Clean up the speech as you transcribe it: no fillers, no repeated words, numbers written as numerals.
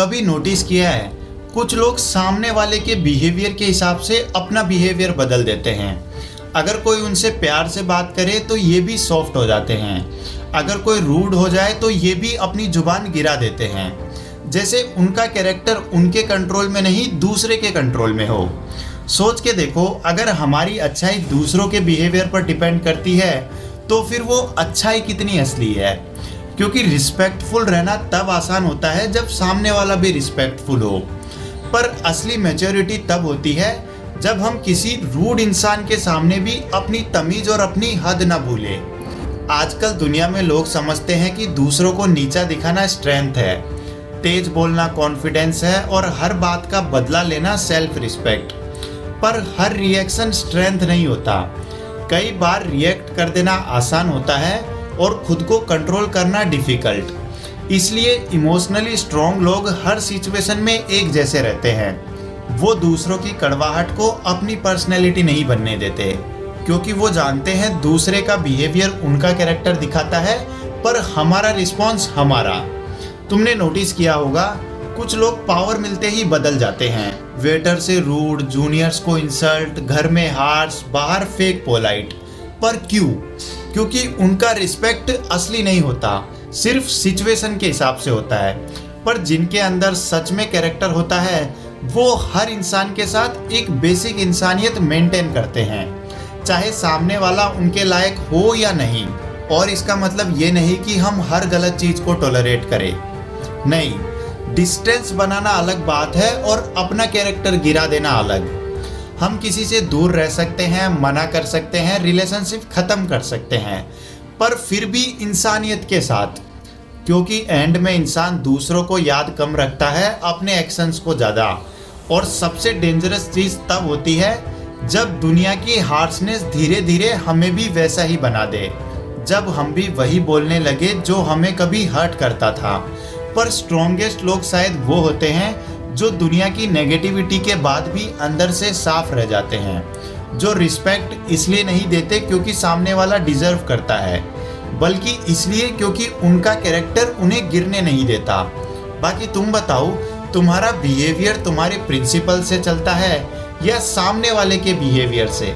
कभी नोटिस किया है, कुछ लोग सामने वाले के बिहेवियर के हिसाब से अपना बिहेवियर बदल देते हैं। अगर कोई उनसे प्यार से बात करे तो ये भी सॉफ्ट हो जाते हैं। अगर कोई रूड हो जाए तो ये भी अपनी जुबान गिरा देते हैं, जैसे उनका कैरेक्टर उनके कंट्रोल में नहीं दूसरे के कंट्रोल में हो। सोच के देखो, अगर हमारी अच्छाई दूसरों के बिहेवियर पर डिपेंड करती है तो फिर वो अच्छाई कितनी असली है। क्योंकि रिस्पेक्टफुल रहना तब आसान होता है जब सामने वाला भी रिस्पेक्टफुल हो, पर असली मैच्योरिटी तब होती है जब हम किसी रूड इंसान के सामने भी अपनी तमीज और अपनी हद न भूलें। आजकल दुनिया में लोग समझते हैं कि दूसरों को नीचा दिखाना स्ट्रेंथ है, तेज बोलना कॉन्फिडेंस है और हर बात का बदला लेना सेल्फ रिस्पेक्ट। पर हर रिएक्शन स्ट्रेंथ नहीं होता। कई बार रिएक्ट कर देना आसान होता है और खुद को कंट्रोल करना डिफिकल्ट। इसलिए इमोशनली स्ट्रॉन्ग लोग हर सिचुएशन में एक जैसे रहते हैं। वो दूसरों की कड़वाहट को अपनी पर्सनैलिटी नहीं बनने देते, क्योंकि वो जानते हैं दूसरे का बिहेवियर उनका कैरेक्टर दिखाता है, पर हमारा रिस्पॉन्स हमारा। तुमने नोटिस किया होगा, कुछ लोग पावर मिलते ही बदल जाते हैं। वेटर से रूड, जूनियर्स को इंसल्ट, घर में हार्श, बाहर फेक पोलाइट। पर क्यों? क्योंकि उनका रिस्पेक्ट असली नहीं होता, सिर्फ सिचुएशन के हिसाब से होता है। पर जिनके अंदर सच में कैरेक्टर होता है वो हर इंसान के साथ एक बेसिक इंसानियत मेंटेन करते हैं, चाहे सामने वाला उनके लायक हो या नहीं। और इसका मतलब ये नहीं कि हम हर गलत चीज़ को टॉलरेट करें, नहीं। डिस्टेंस बनाना अलग बात है और अपना कैरेक्टर गिरा देना अलग। हम किसी से दूर रह सकते हैं, मना कर सकते हैं, रिलेशनशिप ख़त्म कर सकते हैं, पर फिर भी इंसानियत के साथ। क्योंकि एंड में इंसान दूसरों को याद कम रखता है, अपने एक्शंस को ज़्यादा। और सबसे डेंजरस चीज़ तब होती है जब दुनिया की हार्शनेस धीरे धीरे हमें भी वैसा ही बना दे, जब हम भी वही बोलने लगे जो हमें कभी हर्ट करता था। पर स्ट्रॉन्गेस्ट लोग शायद वो होते हैं जो दुनिया की नेगेटिविटी के बाद भी अंदर से साफ रह जाते हैं, जो रिस्पेक्ट इसलिए नहीं देते क्योंकि सामने वाला डिजर्व करता है, बल्कि इसलिए क्योंकि उनका कैरेक्टर उन्हें गिरने नहीं देता। बाकी तुम बताओ, तुम्हारा बिहेवियर तुम्हारे प्रिंसिपल से चलता है या सामने वाले के बिहेवियर से?